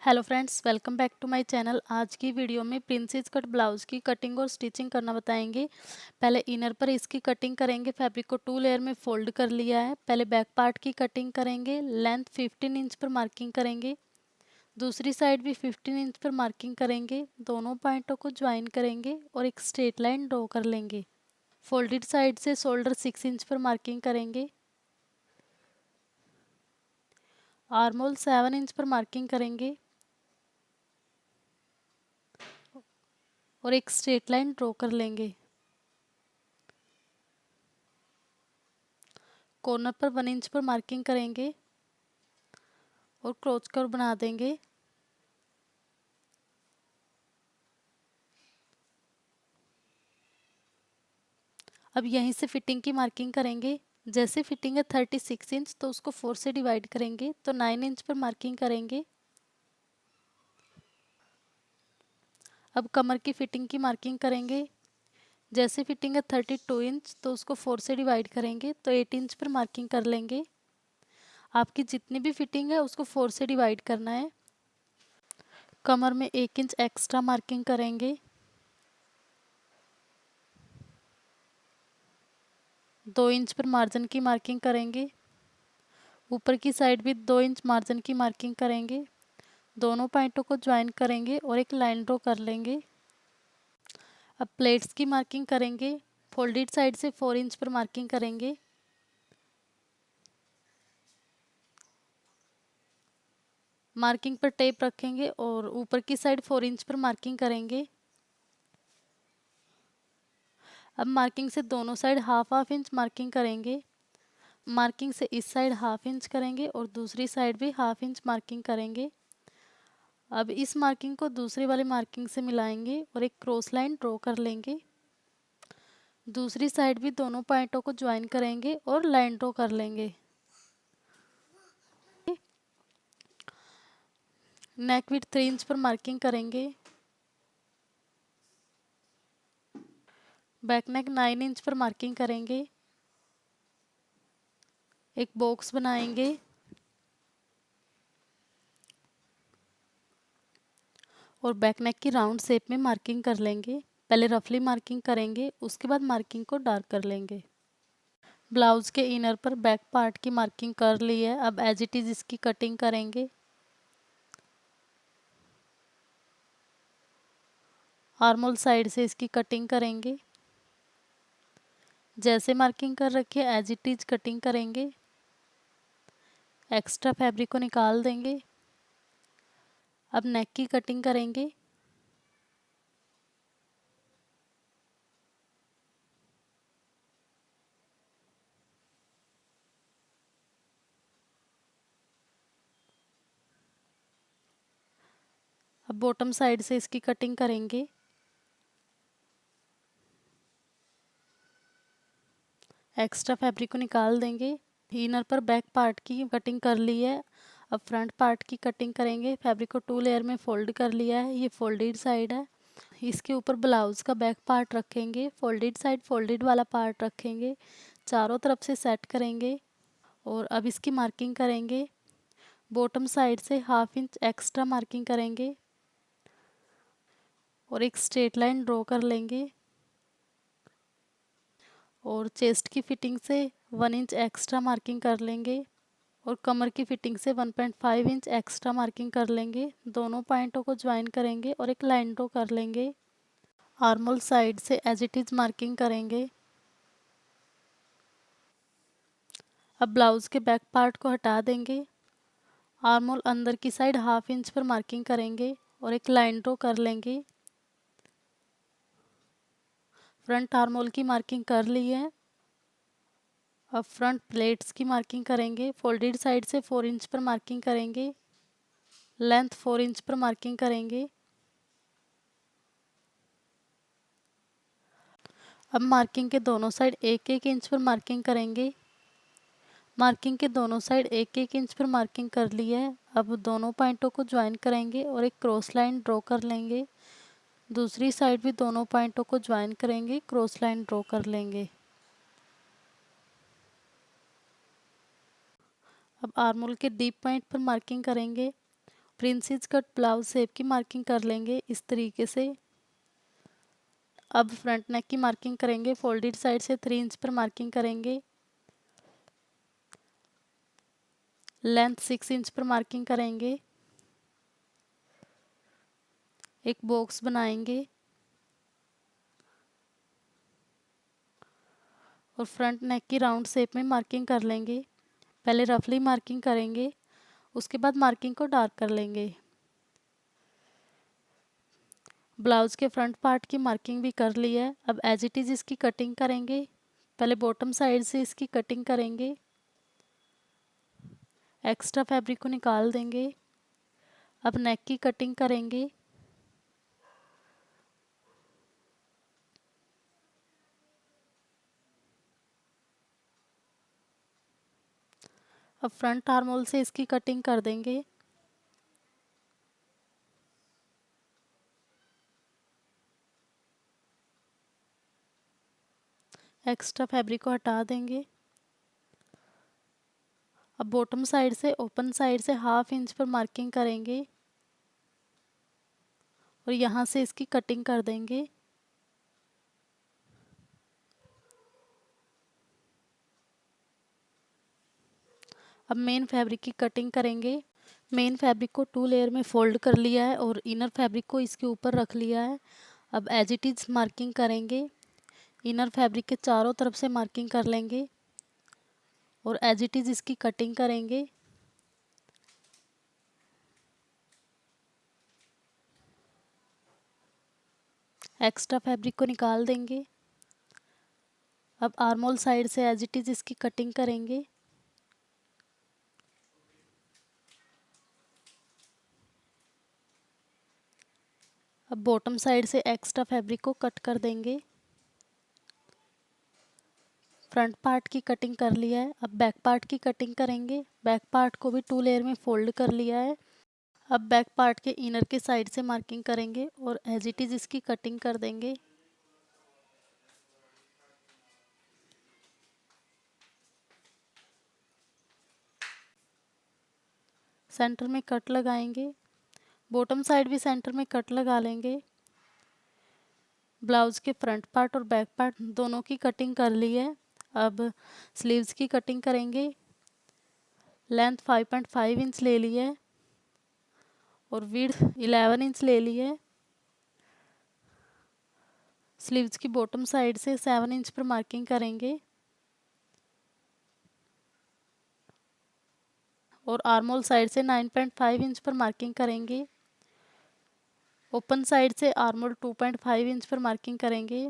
Hello friends, welcome back to my channel. आज की video में प्रिंसेस कट ब्लाउज की कटिंग और स्टिचिंग करना बताएंगे। पहले इनर पर इसकी कटिंग करेंगे। फैब्रिक को 2 लेयर में फोल्ड कर लिया है। पहले बैक पार्ट की कटिंग करेंगे। लेंथ 15 इंच पर मार्किंग करेंगे। दूसरी साइड भी 15 इंच पर मार्किंग करेंगे। दोनों पॉइंटों को ज्वाइन करेंगे और एक स्ट्रेट लाइन ड्रॉ कर लेंगे। फोल्डेड साइड से शोल्डर 6 इंच पर मार्किंग करेंगे। आर्म होल 7 इंच पर मार्किंग करेंगे और एक स्ट्रेट लाइन ड्रॉ कर लेंगे। कॉर्नर पर 1 इंच पर मार्किंग करेंगे और क्रोच कर्व बना देंगे। अब यहीं से फिटिंग की मार्किंग करेंगे। जैसे फिटिंग है 36 इंच, तो उसको 4 से डिवाइड करेंगे तो 9 इंच पर मार्किंग करेंगे। अब कमर की फिटिंग की मार्किंग करेंगे। जैसे फिटिंग है 32 इंच, तो उसको 4 से डिवाइड करेंगे तो 8 इंच पर मार्किंग कर लेंगे। आपकी जितनी भी फिटिंग है उसको 4 से डिवाइड करना है। कमर में 1 इंच एक्स्ट्रा मार्किंग करेंगे। 2 इंच पर मार्जिन की मार्किंग करेंगे। ऊपर की साइड भी 2 इंच मार्जिन की मार्किंग करेंगे। दोनों पॉइंटों को ज्वाइन करेंगे और एक लाइन ड्रॉ कर लेंगे। अब प्लेट्स की मार्किंग करेंगे। फोल्डेड साइड से 4 इंच पर मार्किंग करेंगे। मार्किंग पर टेप रखेंगे और ऊपर की साइड 4 इंच पर मार्किंग करेंगे। अब मार्किंग से दोनों side half half inch marking करेंगे। मार्किंग से इस साइड हाफ इंच करेंगे और दूसरी साइड भी हाफ इंच मार्किंग करेंगे। अब इस मार्किंग को दूसरी वाली मार्किंग से मिलाएंगे और एक क्रॉस लाइन ड्रॉ कर लेंगे। दूसरी साइड भी दोनों पॉइंटों को ज्वाइन करेंगे और लाइन ड्रॉ कर लेंगे। नेक विड्थ 3 इंच पर मार्किंग करेंगे। बैक नेक 9 इंच पर मार्किंग करेंगे। एक बॉक्स बनाएंगे और बैक नेक की राउंड शेप में मार्किंग कर लेंगे। पहले रफली मार्किंग करेंगे, उसके बाद मार्किंग को डार्क कर लेंगे। ब्लाउज के इनर पर बैक पार्ट की मार्किंग कर ली है। अब एज इट इज़ इसकी कटिंग करेंगे। आर्मोल साइड से इसकी कटिंग करेंगे। जैसे मार्किंग कर रखी है एज इट इज़ कटिंग करेंगे। एक्स्ट्रा फैब्रिक को निकाल देंगे। अब नेक की कटिंग करेंगे। अब बॉटम साइड से इसकी कटिंग करेंगे। एक्स्ट्रा फैब्रिक को निकाल देंगे। इनर पर बैक पार्ट की कटिंग कर ली है। अब फ्रंट पार्ट की कटिंग करेंगे। फैब्रिक को 2 लेयर में फोल्ड कर लिया है। ये फोल्डेड साइड है। इसके ऊपर ब्लाउज का बैक पार्ट रखेंगे। फोल्डेड साइड फोल्डेड वाला पार्ट रखेंगे। चारों तरफ से सेट करेंगे और अब इसकी मार्किंग करेंगे। बॉटम साइड से हाफ इंच एक्स्ट्रा मार्किंग करेंगे और एक स्ट्रेट लाइन ड्रॉ कर लेंगे। और चेस्ट की फिटिंग से 1 इंच एक्स्ट्रा मार्किंग कर लेंगे और कमर की फिटिंग से 1.5 इंच एक्स्ट्रा मार्किंग कर लेंगे। दोनों पॉइंटों को ज्वाइन करेंगे और एक लाइन ड्रॉ कर लेंगे। आर्मोल साइड से एज इट इज़ मार्किंग करेंगे। अब ब्लाउज के बैक पार्ट को हटा देंगे। आर्मोल अंदर की साइड हाफ इंच पर मार्किंग करेंगे और एक लाइन ड्रॉ कर लेंगे। फ्रंट आर्मोल की मार्किंग कर ली है। अब फ्रंट प्लेट्स की मार्किंग करेंगे। फोल्डेड साइड से 4 इंच पर मार्किंग करेंगे। लेंथ 4 इंच पर मार्किंग करेंगे। अब मार्किंग के दोनों साइड 1-1 इंच पर मार्किंग करेंगे। मार्किंग के दोनों साइड 1-1 इंच पर मार्किंग कर ली है। अब दोनों पॉइंटों को ज्वाइन करेंगे और एक क्रॉस लाइन ड्रॉ कर लेंगे। दूसरी साइड भी दोनों पॉइंटों को ज्वाइन करेंगे, क्रॉस लाइन ड्रॉ कर लेंगे। अब आर्मोल के डीप पॉइंट पर मार्किंग करेंगे प्रिंसेस कट ब्लाउज शेप की मार्किंग कर लेंगे इस तरीके से। अब फ्रंट नेक की मार्किंग करेंगे। फोल्डेड साइड से 3 इंच पर मार्किंग करेंगे। लेंथ 6 इंच पर मार्किंग करेंगे। एक बॉक्स बनाएंगे और फ्रंट नेक की राउंड शेप में मार्किंग कर लेंगे। पहले रफली मार्किंग करेंगे, उसके बाद मार्किंग को डार्क कर लेंगे। ब्लाउज के फ्रंट पार्ट की मार्किंग भी कर ली है। अब एज इट इज़ इसकी कटिंग करेंगे। पहले बॉटम साइड से इसकी कटिंग करेंगे। एक्स्ट्रा फैब्रिक को निकाल देंगे। अब नेक की कटिंग करेंगे। अब फ्रंट आर्म होल से इसकी कटिंग कर देंगे। एक्स्ट्रा फैब्रिक को हटा देंगे। अब बॉटम साइड से ओपन साइड से 1/2 इंच पर मार्किंग करेंगे और यहाँ से इसकी कटिंग कर देंगे। अब मेन फैब्रिक की कटिंग करेंगे। मेन फैब्रिक को 2 लेयर में फोल्ड कर लिया है और इनर फैब्रिक को इसके ऊपर रख लिया है। अब एज इट इज़ मार्किंग करेंगे। इनर फैब्रिक के चारों तरफ से मार्किंग कर लेंगे और एज इट इज़ इसकी कटिंग करेंगे। एक्स्ट्रा फैब्रिक को निकाल देंगे। अब आर्म होल साइड से एज इट इज़ इसकी कटिंग करेंगे। अब बॉटम साइड से एक्स्ट्रा फैब्रिक को कट कर देंगे। फ्रंट पार्ट की कटिंग कर लिया है। अब बैक पार्ट की कटिंग करेंगे। बैक पार्ट को भी 2 लेयर में फोल्ड कर लिया है। अब बैक पार्ट के इनर के साइड से मार्किंग करेंगे और एज इट इज़ इसकी कटिंग कर देंगे। सेंटर में कट लगाएंगे। बॉटम साइड भी सेंटर में कट लगा लेंगे। ब्लाउज के फ्रंट पार्ट और बैक पार्ट दोनों की कटिंग कर ली है। अब स्लीव्स की कटिंग करेंगे। लेंथ 5.5 इंच ले ली है और विड्थ 11 इंच ले ली है। स्लीव्स की बॉटम साइड से 7 इंच पर मार्किंग करेंगे और आर्म होल साइड से 9.5 इंच पर मार्किंग करेंगे। ओपन साइड से आर्म होल 2.5 इंच पर मार्किंग करेंगे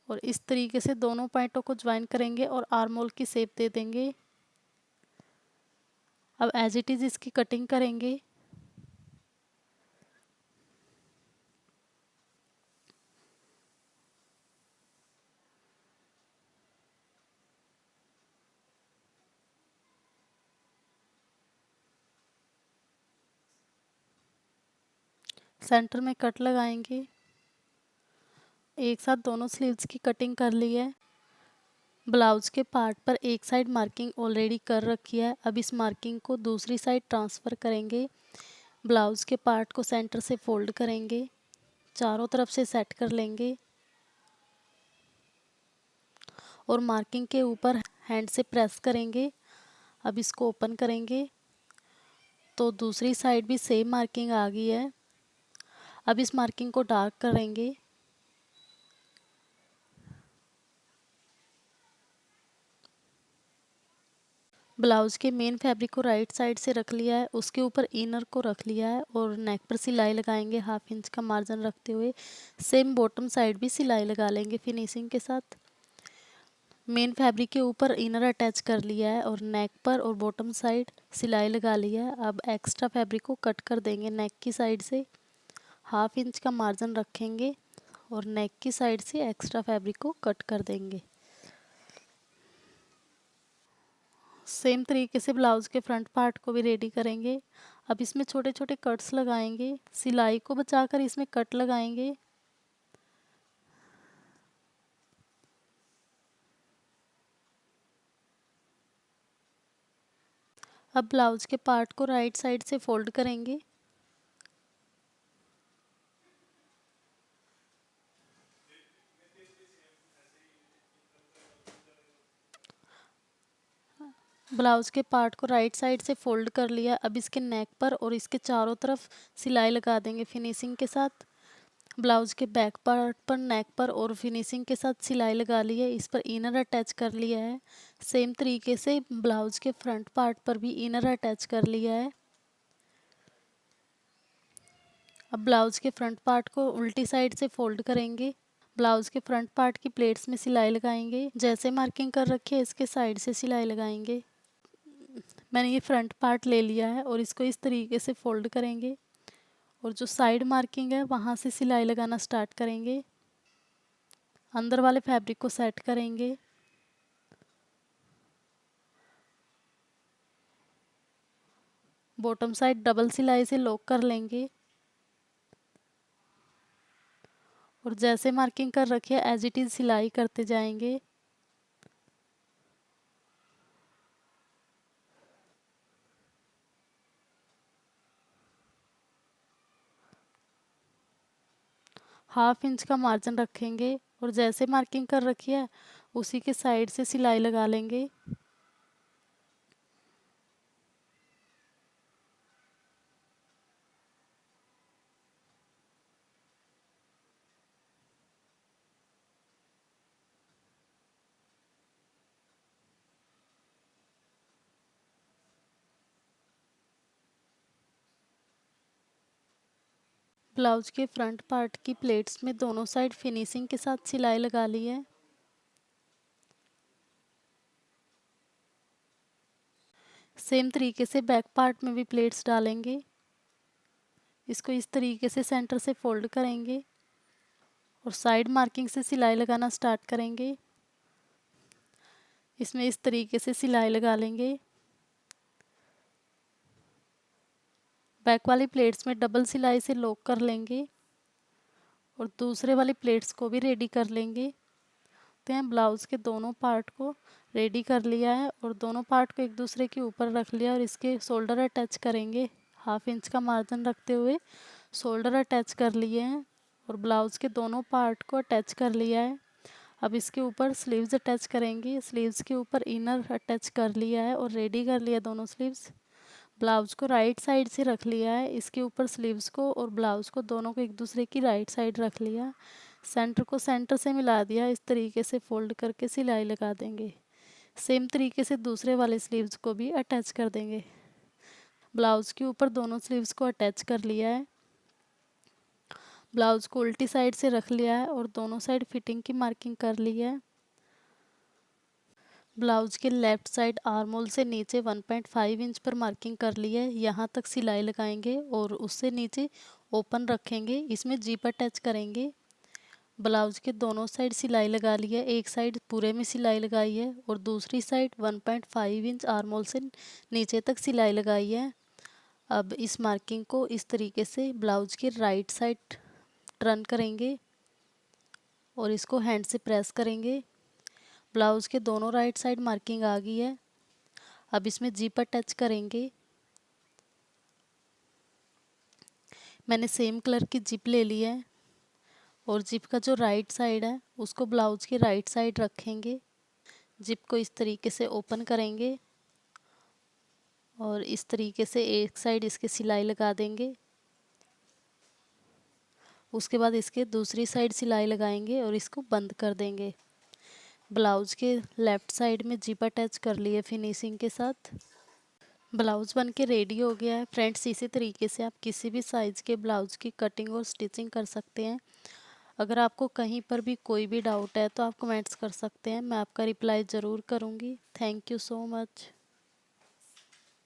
और इस तरीके से दोनों पॉइंटों को ज्वाइन करेंगे और आर्म होल की शेप दे देंगे। अब एज इट इज़ इसकी कटिंग करेंगे। सेंटर में कट लगाएंगे। एक साथ दोनों स्लीव्स की कटिंग कर ली है। ब्लाउज के पार्ट पर एक साइड मार्किंग ऑलरेडी कर रखी है। अब इस मार्किंग को दूसरी साइड ट्रांसफ़र करेंगे। ब्लाउज के पार्ट को सेंटर से फोल्ड करेंगे, चारों तरफ से सेट कर लेंगे और मार्किंग के ऊपर हैंड से प्रेस करेंगे। अब इसको ओपन करेंगे तो दूसरी साइड भी सेम मार्किंग आ गई है। अब इस मार्किंग को डार्क करेंगे। ब्लाउज के मेन फैब्रिक को राइट साइड से रख लिया है, उसके ऊपर इनर को रख लिया है और नेक पर सिलाई लगाएंगे 1/2 इंच का मार्जिन रखते हुए। सेम बॉटम साइड भी सिलाई लगा लेंगे फिनिशिंग के साथ। मेन फैब्रिक के ऊपर इनर अटैच कर लिया है और नेक पर और बॉटम साइड सिलाई लगा लिया है। अब एक्स्ट्रा फैब्रिक को कट कर देंगे। नेक की साइड से 1/2 इंच का मार्जिन रखेंगे और नेक की साइड से एक्स्ट्रा फैब्रिक को कट कर देंगे। सेम तरीके से ब्लाउज के फ्रंट पार्ट को भी रेडी करेंगे। अब इसमें छोटे छोटे कट्स लगाएंगे। सिलाई को बचाकर इसमें कट लगाएंगे। अब ब्लाउज के पार्ट को राइट साइड से फोल्ड करेंगे। ब्लाउज के पार्ट को राइट साइड से फोल्ड कर लिया। अब इसके नेक पर और इसके चारों तरफ सिलाई लगा देंगे फिनिशिंग के साथ। ब्लाउज के बैक पार्ट पर, नेक पर और फिनिशिंग के साथ सिलाई लगा ली है। इस पर इनर अटैच कर लिया है। सेम तरीके से ब्लाउज के फ्रंट पार्ट पर भी इनर अटैच कर लिया है। अब ब्लाउज के फ्रंट पार्ट को उल्टी साइड से फोल्ड करेंगे। ब्लाउज के फ्रंट पार्ट की प्लेट्स में सिलाई लगाएंगे। जैसे मार्किंग कर रखी है इसके साइड से सिलाई लगाएंगे। मैंने ये फ्रंट पार्ट ले लिया है और इसको इस तरीके से फोल्ड करेंगे और जो साइड मार्किंग है वहाँ से सिलाई लगाना स्टार्ट करेंगे। अंदर वाले फैब्रिक को सेट करेंगे। बॉटम साइड डबल सिलाई से लॉक कर लेंगे और जैसे मार्किंग कर रखी है एज इट इज़ सिलाई करते जाएंगे। हाफ इंच का मार्जिन रखेंगे और जैसे मार्किंग कर रखी है उसी के साइड से सिलाई लगा लेंगे। ब्लाउज के फ्रंट पार्ट की प्लेट्स में दोनों साइड फिनिशिंग के साथ सिलाई लगा ली है। सेम तरीके से बैक पार्ट में भी प्लेट्स डालेंगे। इसको इस तरीके से सेंटर से फोल्ड करेंगे और साइड मार्किंग से सिलाई लगाना स्टार्ट करेंगे। इसमें इस तरीके से सिलाई लगा लेंगे। बैक वाली प्लेट्स में डबल सिलाई से लॉक कर लेंगे और दूसरे वाली प्लेट्स को भी रेडी कर लेंगे। तो यहाँ ब्लाउज के दोनों पार्ट को रेडी कर लिया है और दोनों पार्ट को एक दूसरे के ऊपर रख लिया और इसके शोल्डर अटैच करेंगे। हाफ इंच का मार्जिन रखते हुए शोल्डर अटैच कर लिए हैं और ब्लाउज के दोनों पार्ट को अटैच कर लिया है। अब इसके ऊपर स्लीव्स अटैच करेंगे। स्लीव्स के ऊपर इनर अटैच कर लिया है और रेडी कर लिया दोनों स्लीव्स। ब्लाउज को राइट साइड से रख लिया है। इसके ऊपर स्लीव्स को और ब्लाउज को दोनों को एक दूसरे की राइट साइड रख लिया। सेंटर को सेंटर से मिला दिया। इस तरीके से फोल्ड करके सिलाई लगा देंगे। सेम तरीके से दूसरे वाले स्लीव्स को भी अटैच कर देंगे। ब्लाउज के ऊपर दोनों स्लीव्स को अटैच कर लिया है। ब्लाउज को उल्टी साइड से रख लिया है और दोनों साइड फिटिंग की मार्किंग कर ली है। ब्लाउज के लेफ्ट साइड आर्म होल से नीचे 1.5 इंच पर मार्किंग कर ली है। यहाँ तक सिलाई लगाएंगे और उससे नीचे ओपन रखेंगे। इसमें जीप अटैच करेंगे। ब्लाउज के दोनों साइड सिलाई लगा ली है। एक साइड पूरे में सिलाई लगाई है और दूसरी साइड 1.5 इंच आर्म होल से नीचे तक सिलाई लगाई है। अब इस मार्किंग को इस तरीके से ब्लाउज के राइट साइड टर्न करेंगे और इसको हैंड से प्रेस करेंगे। ब्लाउज के दोनों राइट साइड मार्किंग आ गई है। अब इसमें जीप अटैच करेंगे। मैंने सेम कलर की जिप ले ली है और जिप का जो राइट साइड है उसको ब्लाउज के राइट साइड रखेंगे। जिप को इस तरीके से ओपन करेंगे और इस तरीके से एक साइड इसके सिलाई लगा देंगे। उसके बाद इसके दूसरी साइड सिलाई लगाएंगे और इसको बंद कर देंगे। ब्लाउज के लेफ्ट साइड में जिप अटैच कर लिए फिनिशिंग के साथ। ब्लाउज बन के रेडी हो गया है। फ्रेंड्स, इसी तरीके से आप किसी भी साइज़ के ब्लाउज की कटिंग और स्टिचिंग कर सकते हैं। अगर आपको कहीं पर भी कोई भी डाउट है तो आप कमेंट्स कर सकते हैं। मैं आपका रिप्लाई ज़रूर करूँगी। Thank you so much.